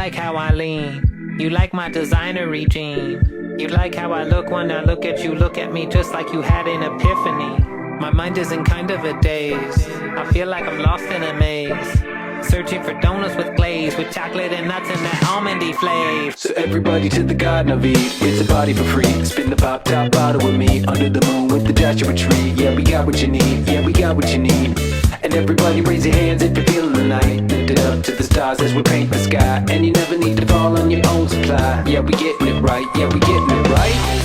like how I lean. You like my designer regime. You like how I look when I look at you. Look at me just like you had an epiphany. My mind is in kind of a daze. I feel like I'm lost in a maze. Searching for donuts with glaze, with chocolate and nuts and that almondy flavor. So everybody to the Garden of Eve, it's a party for free. Spin the pop top bottle with me, under the moon with the Joshua tree. Yeah, we got what you need, yeah, we got what you need. And everybody raise your hands if you're feeling the night. Lift it up to the stars as we paint the sky. And you never need to fall on your own supply. Yeah, we getting it right, yeah, we getting it right.